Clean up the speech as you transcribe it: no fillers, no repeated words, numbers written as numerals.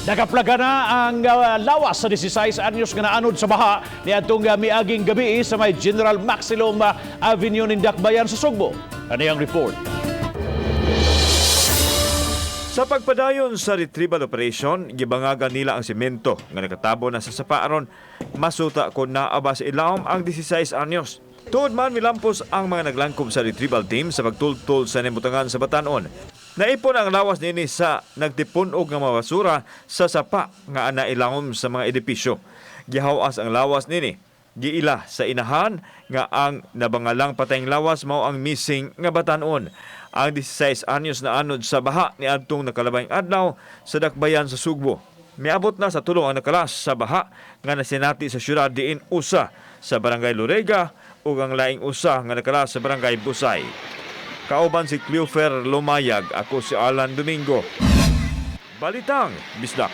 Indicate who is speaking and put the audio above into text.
Speaker 1: Nakaplaga na ang lawas sa 16 anyos nga naanod sa baha ni atong miaging gabi sa may General Maximum Avenue ng Dakbayan sa Sugbo. Ano ang report?
Speaker 2: Sa pagpadayon sa retrieval operation, gibangagan nila ang semento nga nakatabo na sa sapaaron. Masuta ko naaba sa ilawom ang 16 anyos. Tuod man milampos ang mga naglangkob sa retrieval team sa pagtultol sa nimutangan sa Batanon. Naipon ang lawas nini sa nagtipunog nga mga basura sa sapa nga ana ilawom sa mga edipisyo. Gihawas ang lawas nini. Giila sa inahan nga ang nabangalang patayng lawas mao ang missing nga Batanon. Ang 16 anyos na anod sa baha ni adtong nakalabayng adlaw sa Dakbayan sa Sugbo. Miabot na sa tulong ang nakalas sa baha nga nasinati sa syudad diin usa sa Barangay Lorega ug ang laing usa nga nakalas sa Barangay Busay. Kauban si Cleofer Lumayag, ako si Alan Domingo. Balitang Bisdak.